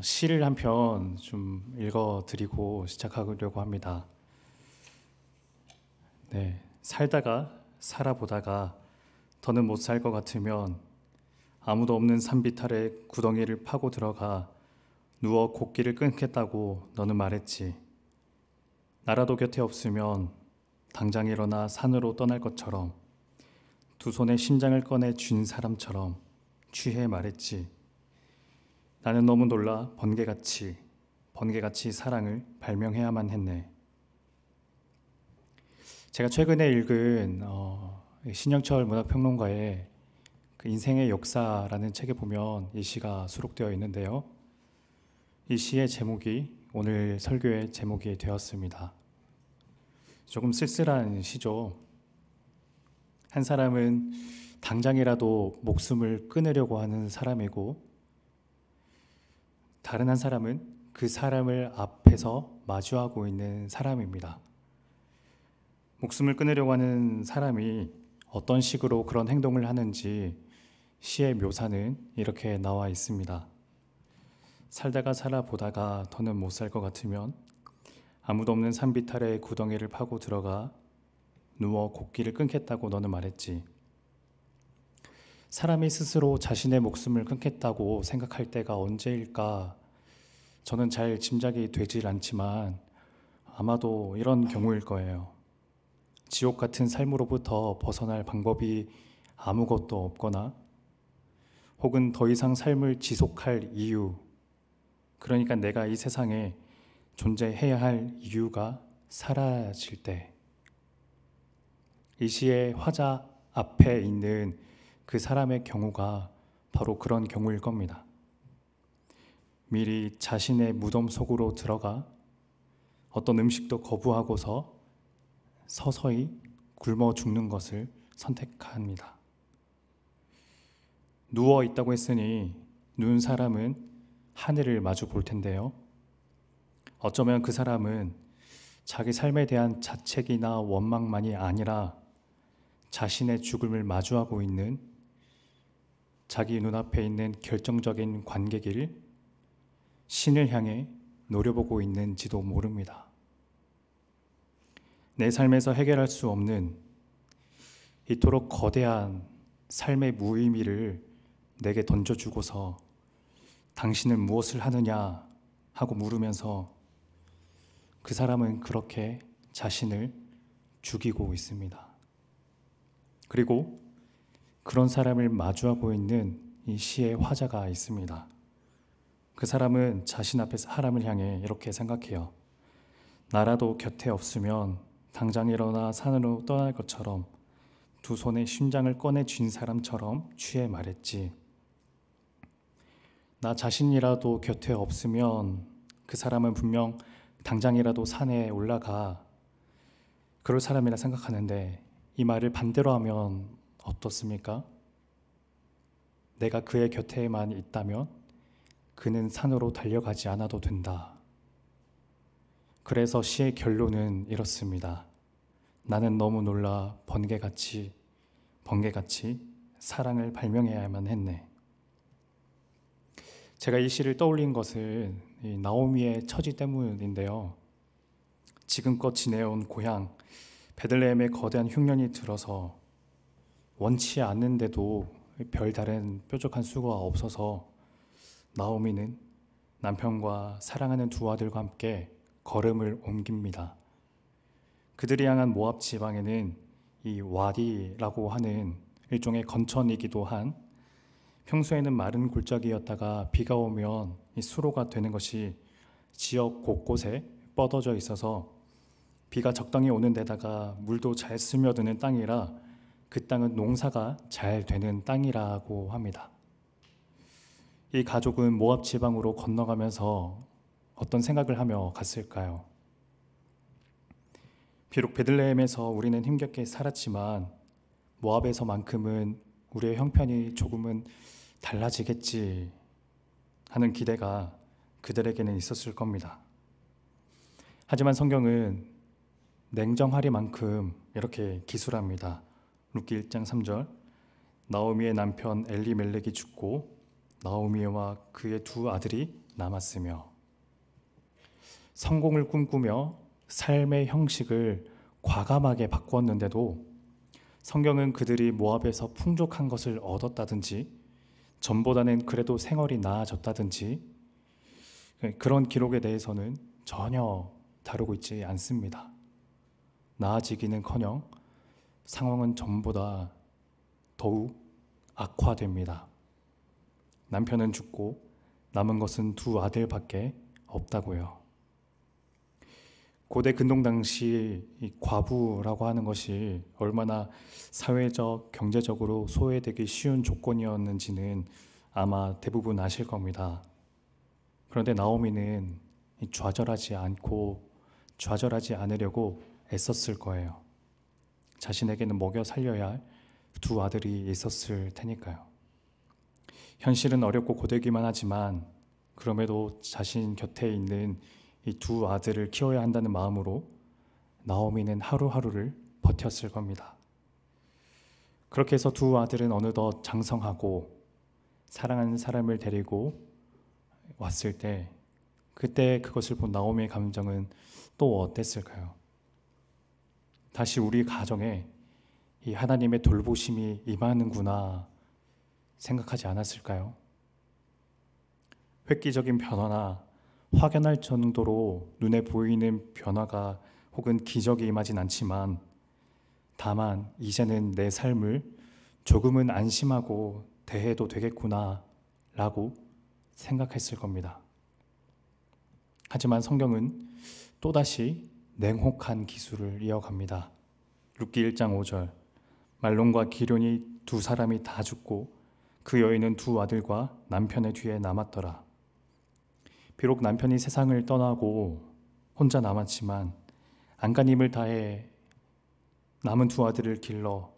시를 한 편 좀 읽어드리고 시작하려고 합니다. 네, 살다가 살아보다가 더는 못 살 것 같으면 아무도 없는 산비탈에 구덩이를 파고 들어가 누워 곡기를 끊겠다고 너는 말했지. 나라도 곁에 없으면 당장 일어나 산으로 떠날 것처럼 두 손에 심장을 꺼내 쥔 사람처럼 취해 말했지. 나는 너무 놀라 번개같이 사랑을 발명해야만 했네. 제가 최근에 읽은 신영철 문학평론가의 그 인생의 역사라는 책에 보면 이 시가 수록되어 있는데요. 이 시의 제목이 오늘 설교의 제목이 되었습니다. 조금 쓸쓸한 시죠. 한 사람은 당장이라도 목숨을 끊으려고 하는 사람이고, 다른 한 사람은 그 사람을 앞에서 마주하고 있는 사람입니다. 목숨을 끊으려고 하는 사람이 어떤 식으로 그런 행동을 하는지 시의 묘사는 이렇게 나와 있습니다. 살다가 살아보다가 더는 못 살 것 같으면 아무도 없는 산비탈에 구덩이를 파고 들어가 누워 곡기를 끊겠다고 너는 말했지. 사람이 스스로 자신의 목숨을 끊겠다고 생각할 때가 언제일까? 저는 잘 짐작이 되질 않지만 아마도 이런 경우일 거예요. 지옥 같은 삶으로부터 벗어날 방법이 아무것도 없거나, 혹은 더 이상 삶을 지속할 이유, 그러니까 내가 이 세상에 존재해야 할 이유가 사라질 때, 이 시의 화자 앞에 있는 그 사람의 경우가 바로 그런 경우일 겁니다. 미리 자신의 무덤 속으로 들어가 어떤 음식도 거부하고서 서서히 굶어 죽는 것을 선택합니다. 누워 있다고 했으니 누운 사람은 하늘을 마주 볼 텐데요. 어쩌면 그 사람은 자기 삶에 대한 자책이나 원망만이 아니라 자신의 죽음을 마주하고 있는, 자기 눈앞에 있는 결정적인 관객을 신을 향해 노려보고 있는지도 모릅니다. 내 삶에서 해결할 수 없는 이토록 거대한 삶의 무의미를 내게 던져주고서 당신은 무엇을 하느냐 하고 물으면서 그 사람은 그렇게 자신을 죽이고 있습니다. 그리고 그런 사람을 마주하고 있는 이 시의 화자가 있습니다. 그 사람은 자신 앞에서 사람을 향해 이렇게 생각해요. 나라도 곁에 없으면 당장 일어나 산으로 떠날 것처럼 두 손에 심장을 꺼내 쥔 사람처럼 취해 말했지. 나 자신이라도 곁에 없으면 그 사람은 분명 당장이라도 산에 올라가 그럴 사람이라 생각하는데, 이 말을 반대로 하면 어떻습니까? 내가 그의 곁에만 있다면 그는 산으로 달려가지 않아도 된다. 그래서 시의 결론은 이렇습니다. 나는 너무 놀라 번개같이 사랑을 발명해야만 했네. 제가 이 시를 떠올린 것은 이 나오미의 처지 때문인데요. 지금껏 지내온 고향 베들레헴에 거대한 흉년이 들어서 원치 않는데도 별다른 뾰족한 수고가 없어서 나오미는 남편과 사랑하는 두 아들과 함께 걸음을 옮깁니다. 그들이 향한 모압 지방에는 이 와디라고 하는 일종의 건천이기도 한, 평소에는 마른 골짜기였다가 비가 오면 이 수로가 되는 것이 지역 곳곳에 뻗어져 있어서 비가 적당히 오는 데다가 물도 잘 스며드는 땅이라 그 땅은 농사가 잘 되는 땅이라고 합니다. 이 가족은 모압 지방으로 건너가면서 어떤 생각을 하며 갔을까요? 비록 베들레헴에서 우리는 힘겹게 살았지만 모압에서만큼은 우리의 형편이 조금은 달라지겠지 하는 기대가 그들에게는 있었을 겁니다. 하지만 성경은 냉정하리만큼 이렇게 기술합니다. 룻기 1장 3절, 나오미의 남편 엘리멜렉이 죽고 나오미와 그의 두 아들이 남았으며 성공을 꿈꾸며 삶의 형식을 과감하게 바꾸었는데도 성경은 그들이 모압에서 풍족한 것을 얻었다든지 전보다는 그래도 생활이 나아졌다든지 그런 기록에 대해서는 전혀 다루고 있지 않습니다. 나아지기는커녕 상황은 전보다 더욱 악화됩니다. 남편은 죽고 남은 것은 두 아들밖에 없다고요. 고대 근동 당시 이 과부라고 하는 것이 얼마나 사회적, 경제적으로 소외되기 쉬운 조건이었는지는 아마 대부분 아실 겁니다. 그런데 나오미는 좌절하지 않으려고 애썼을 거예요. 자신에게는 먹여 살려야 할 두 아들이 있었을 테니까요. 현실은 어렵고 고되기만 하지만 그럼에도 자신 곁에 있는 이 두 아들을 키워야 한다는 마음으로 나오미는 하루하루를 버텼을 겁니다. 그렇게 해서 두 아들은 어느덧 장성하고 사랑하는 사람을 데리고 왔을 때 그때 그것을 본 나오미의 감정은 또 어땠을까요? 다시 우리 가정에 이 하나님의 돌보심이 임하는구나 생각하지 않았을까요? 획기적인 변화나 확연할 정도로 눈에 보이는 변화가 혹은 기적이 임하진 않지만 다만 이제는 내 삶을 조금은 안심하고 대해도 되겠구나 라고 생각했을 겁니다. 하지만 성경은 또다시 냉혹한 기술을 이어갑니다. 룻기 1장 5절 말론과 기럐이 두 사람이 다 죽고 그 여인은 두 아들과 남편의 뒤에 남았더라. 비록 남편이 세상을 떠나고 혼자 남았지만 안간힘을 다해 남은 두 아들을 길러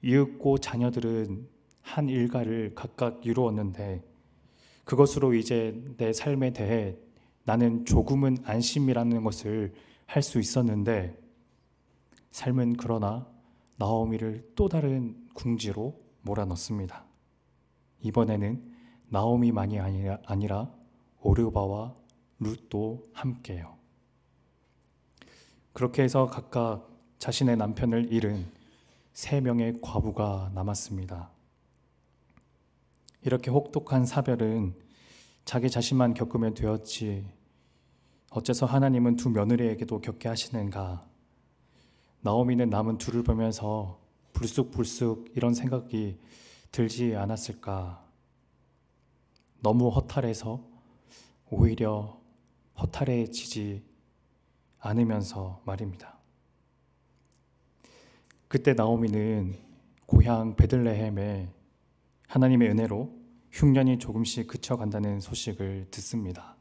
이윽고 자녀들은 한 일가를 각각 이루었는데 그것으로 이제 내 삶에 대해 나는 조금은 안심이라는 것을 할 수 있었는데 삶은 그러나 나오미를 또 다른 궁지로 몰아넣습니다. 이번에는 나오미만이 아니라 오르바와 룻도 함께요. 그렇게 해서 각각 자신의 남편을 잃은 3명의 과부가 남았습니다. 이렇게 혹독한 사별은 자기 자신만 겪으면 되었지 어째서 하나님은 두 며느리에게도 겪게 하시는가? 나오미는 남은 둘을 보면서 불쑥불쑥 이런 생각이 들지 않았을까? 너무 허탈해서 오히려 허탈해지지 않으면서 말입니다. 그때 나오미는 고향 베들레헴에 하나님의 은혜로 흉년이 조금씩 그쳐간다는 소식을 듣습니다.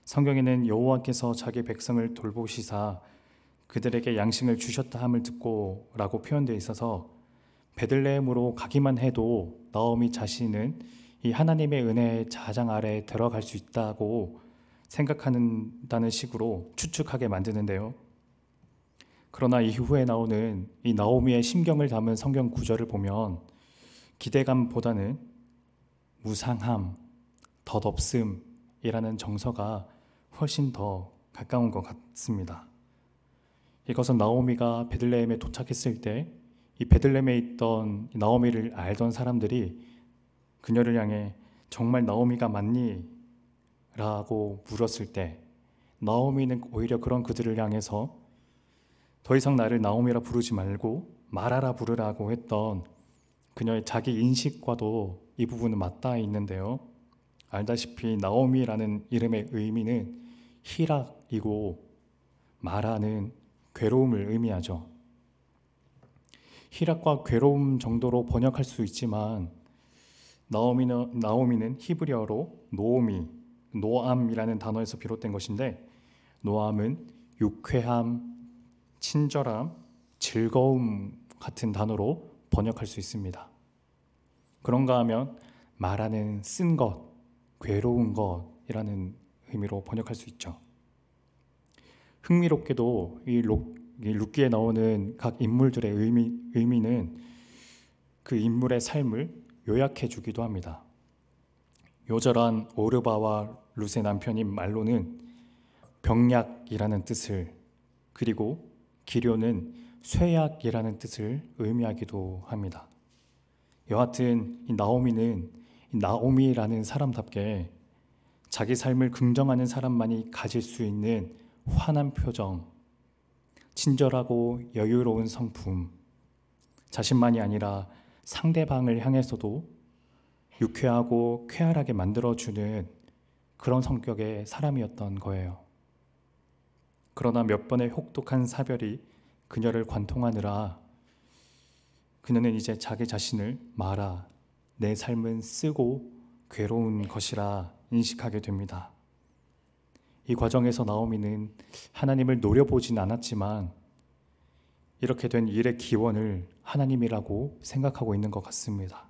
성경에는 여호와께서 자기 백성을 돌보시사 그들에게 양식을 주셨다 함을 듣고 라고 표현되어 있어서 베들레헴으로 가기만 해도 나오미 자신은 이 하나님의 은혜의 자장 아래에 들어갈 수 있다고 생각한다는 식으로 추측하게 만드는데요. 그러나 이후에 나오는 이 나오미의 심경을 담은 성경 구절을 보면 기대감보다는 무상함, 덧없음이라는 정서가 훨씬 더 가까운 것 같습니다. 이것은 나오미가 베들레헴에 도착했을 때 이 베들레헴에 있던 나오미를 알던 사람들이 그녀를 향해 정말 나오미가 맞니? 라고 물었을 때 나오미는 오히려 그런 그들을 향해서 더 이상 나를 나오미라 부르지 말고 마라라 부르라고 했던 그녀의 자기 인식과도 이 부분은 맞닿아 있는데요. 알다시피 나오미라는 이름의 의미는 희락이고 마라는 괴로움을 의미하죠. 희락과 괴로움 정도로 번역할 수 있지만 나오미는 히브리어로 노암이라는 단어에서 비롯된 것인데 노암은 유쾌함, 친절함, 즐거움 같은 단어로 번역할 수 있습니다. 그런가 하면 마라는 쓴 것, 괴로운 것이라는 의미로 번역할 수 있죠. 흥미롭게도 이 룻기에 나오는 각 인물들의 의미는 그 인물의 삶을 요약해 주기도 합니다. 요절한 오르바와 룻의 남편인 말로는 병약이라는 뜻을, 그리고 기료는 쇠약이라는 뜻을 의미하기도 합니다. 여하튼 이 나오미는 이 나오미라는 사람답게 자기 삶을 긍정하는 사람만이 가질 수 있는 환한 표정, 친절하고 여유로운 성품, 자신만이 아니라 상대방을 향해서도 유쾌하고 쾌활하게 만들어주는 그런 성격의 사람이었던 거예요. 그러나 몇 번의 혹독한 사별이 그녀를 관통하느라 그녀는 이제 자기 자신을 마라, 내 삶은 쓰고 괴로운 것이라 인식하게 됩니다. 이 과정에서 나오미는 하나님을 노려보진 않았지만 이렇게 된 일의 기원을 하나님이라고 생각하고 있는 것 같습니다.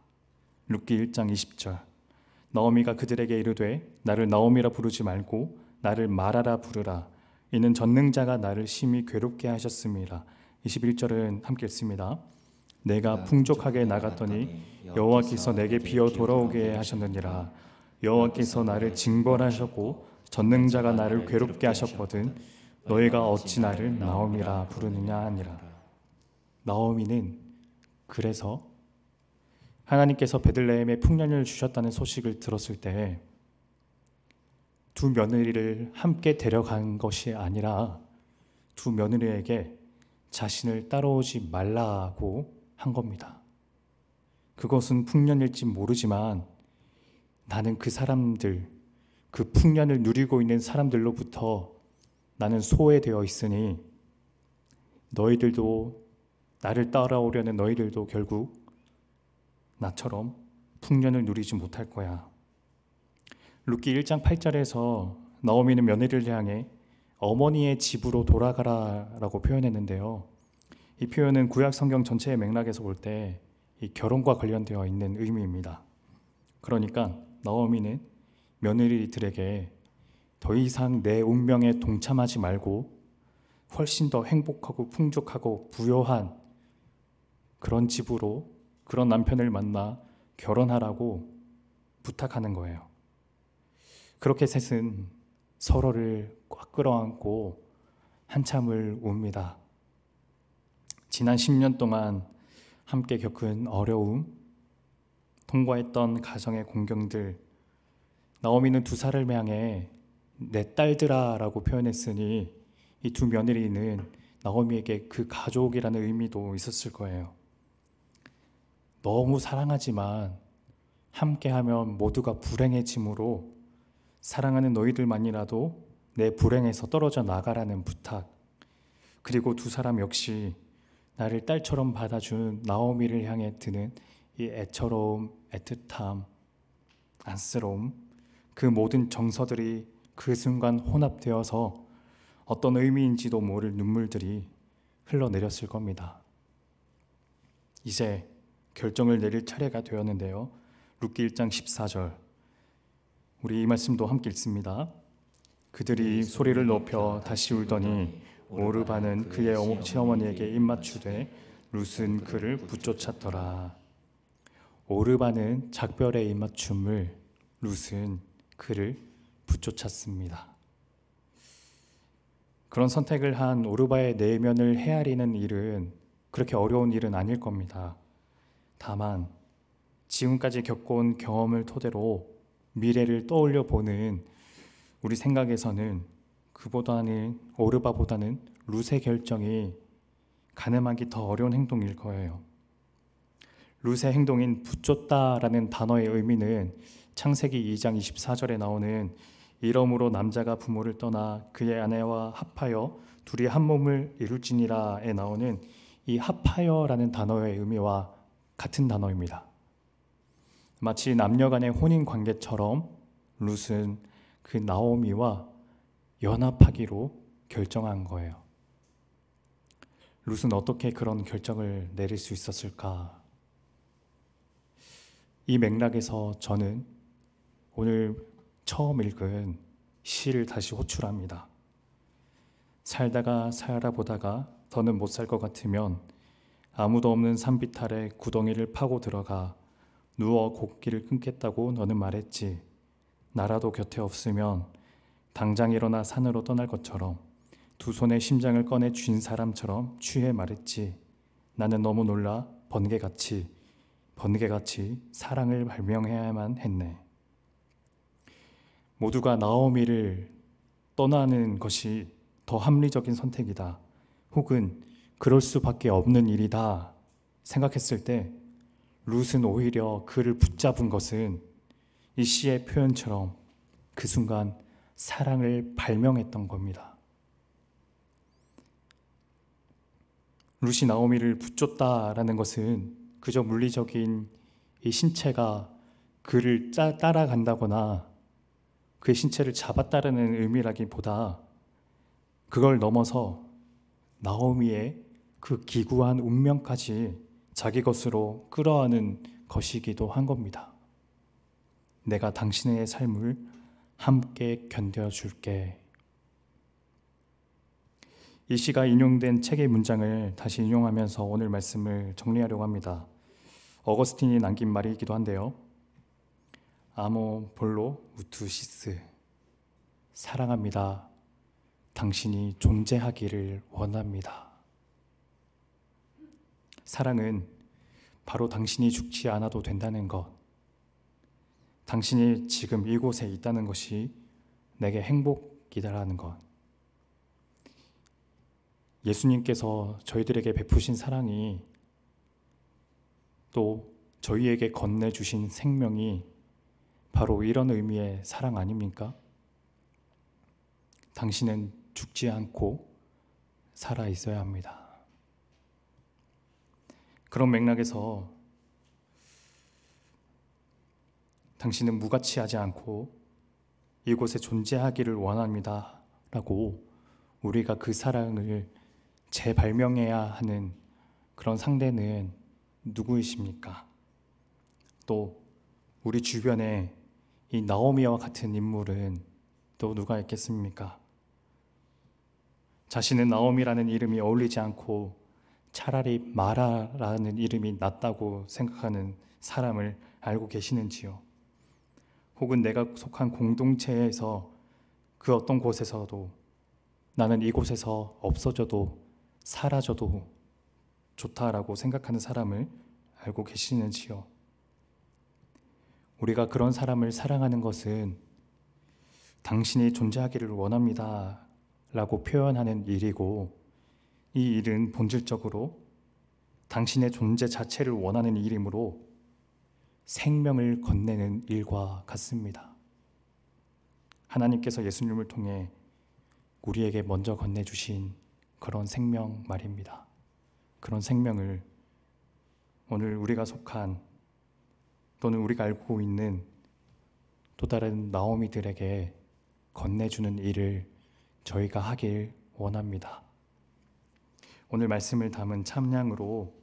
룻기 1장 20절, 나오미가 그들에게 이르되 나를 나오미라 부르지 말고 나를 마라라 부르라. 이는 전능자가 나를 심히 괴롭게 하셨습니다. 21절은 함께 읽습니다. 내가 풍족하게 나갔더니 여호와께서 내게 비어 돌아오게 하셨느니라. 여호와께서 나를 징벌하셨고 전능자가 나를 괴롭게 하셨거든 너희가 어찌 나를 나오미라 부르느냐 하니라. 나오미는 그래서 하나님께서 베들레헴에 풍년을 주셨다는 소식을 들었을 때 두 며느리를 함께 데려간 것이 아니라 두 며느리에게 자신을 따라오지 말라고 한 겁니다. 그것은 풍년일지 모르지만 나는 그 사람들, 그 풍년을 누리고 있는 사람들로부터 나는 소외되어 있으니 너희들도, 나를 따라오려는 너희들도 결국 나처럼 풍년을 누리지 못할 거야. 룻기 1장 8절에서 나오미는 며느리를 향해 어머니의 집으로 돌아가라라고 표현했는데요. 이 표현은 구약 성경 전체의 맥락에서 볼 때 이 결혼과 관련되어 있는 의미입니다. 그러니까 나오미는 며느리들에게 더 이상 내 운명에 동참하지 말고 훨씬 더 행복하고 풍족하고 부요한 그런 집으로, 그런 남편을 만나 결혼하라고 부탁하는 거예요. 그렇게 셋은 서로를 꽉 끌어안고 한참을 웁니다. 지난 10년 동안 함께 겪은 어려움, 통과했던 가정의 공경들, 나오미는 두 사람을 향해 내 딸들아라고 표현했으니 이 두 며느리는 나오미에게 그 가족이라는 의미도 있었을 거예요. 너무 사랑하지만 함께하면 모두가 불행해지므로 사랑하는 너희들만이라도 내 불행에서 떨어져 나가라는 부탁, 그리고 두 사람 역시 나를 딸처럼 받아준 나오미를 향해 드는 이 애처로움, 애틋함, 안쓰러움, 그 모든 정서들이 그 순간 혼합되어서 어떤 의미인지도 모를 눈물들이 흘러내렸을 겁니다. 이제 결정을 내릴 차례가 되었는데요. 룻기 1장 14절, 우리 이 말씀도 함께 읽습니다. 그들이 소리를 높여 다시 울더니 오르바는 그의 시어머니에게 입맞추되 룻은 그를 붙쫓았더라. 오르바는 작별의 입맞춤을, 룻은 그를 붙쫓았습니다. 그런 선택을 한 오르바의 내면을 헤아리는 일은 그렇게 어려운 일은 아닐 겁니다. 다만 지금까지 겪어온 경험을 토대로 미래를 떠올려 보는 우리 생각에서는 오르바보다는 룻의 결정이 가늠하기 더 어려운 행동일 거예요. 룻의 행동인 붙쫓다라는 단어의 의미는 창세기 2장 24절에 나오는 이러므로 남자가 부모를 떠나 그의 아내와 합하여 둘이 한 몸을 이룰지니라에 나오는 이 합하여라는 단어의 의미와 같은 단어입니다. 마치 남녀 간의 혼인 관계처럼 룻은 그 나오미와 연합하기로 결정한 거예요. 룻은 어떻게 그런 결정을 내릴 수 있었을까? 이 맥락에서 저는 오늘 처음 읽은 시를 다시 호출합니다. 살다가 살아보다가 더는 못 살 것 같으면 아무도 없는 산비탈에 구덩이를 파고 들어가 누워 곡기를 끊겠다고 너는 말했지. 나라도 곁에 없으면 당장 일어나 산으로 떠날 것처럼 두 손에 심장을 꺼내 쥔 사람처럼 취해 말했지. 나는 너무 놀라 번개같이 사랑을 발명해야만 했네. 모두가 나오미를 떠나는 것이 더 합리적인 선택이다. 혹은 그럴 수밖에 없는 일이다 생각했을 때 룻은 오히려 그를 붙잡은 것은 이 시의 표현처럼 그 순간 사랑을 발명했던 겁니다. 룻이 나오미를 붙잡다라는 것은 그저 물리적인 이 신체가 그를 따라간다거나 그의 신체를 잡았다라는 의미라기보다 그걸 넘어서 나오미의 그 기구한 운명까지 자기 것으로 끌어안은 것이기도 한 겁니다. 내가 당신의 삶을 함께 견뎌줄게. 이 시가 인용된 책의 문장을 다시 인용하면서 오늘 말씀을 정리하려고 합니다. 어거스틴이 남긴 말이기도 한데요. 아모 볼로 우투시스, 사랑합니다. 당신이 존재하기를 원합니다. 사랑은 바로 당신이 죽지 않아도 된다는 것, 당신이 지금 이곳에 있다는 것이 내게 행복이다라는 것, 예수님께서 저희들에게 베푸신 사랑이 또 저희에게 건네주신 생명이 바로 이런 의미의 사랑 아닙니까? 당신은 죽지 않고 살아 있어야 합니다. 그런 맥락에서 당신은 무가치하지 않고 이곳에 존재하기를 원합니다 라고 우리가 그 사랑을 재발명해야 하는 그런 상대는 누구이십니까? 또 우리 주변에 이 나오미와 같은 인물은 또 누가 있겠습니까? 자신은 나오미라는 이름이 어울리지 않고 차라리 마라라는 이름이 낫다고 생각하는 사람을 알고 계시는지요? 혹은 내가 속한 공동체에서 그 어떤 곳에서도 나는 이곳에서 없어져도 사라져도 좋다라고 생각하는 사람을 알고 계시는지요? 우리가 그런 사람을 사랑하는 것은 당신이 존재하기를 원합니다 라고 표현하는 일이고, 이 일은 본질적으로 당신의 존재 자체를 원하는 일이므로 생명을 건네는 일과 같습니다. 하나님께서 예수님을 통해 우리에게 먼저 건네주신 그런 생명 말입니다. 그런 생명을 오늘 우리가 속한 또는 우리가 알고 있는 또 다른 나오미들에게 건네주는 일을 저희가 하길 원합니다. 오늘 말씀을 담은 참량으로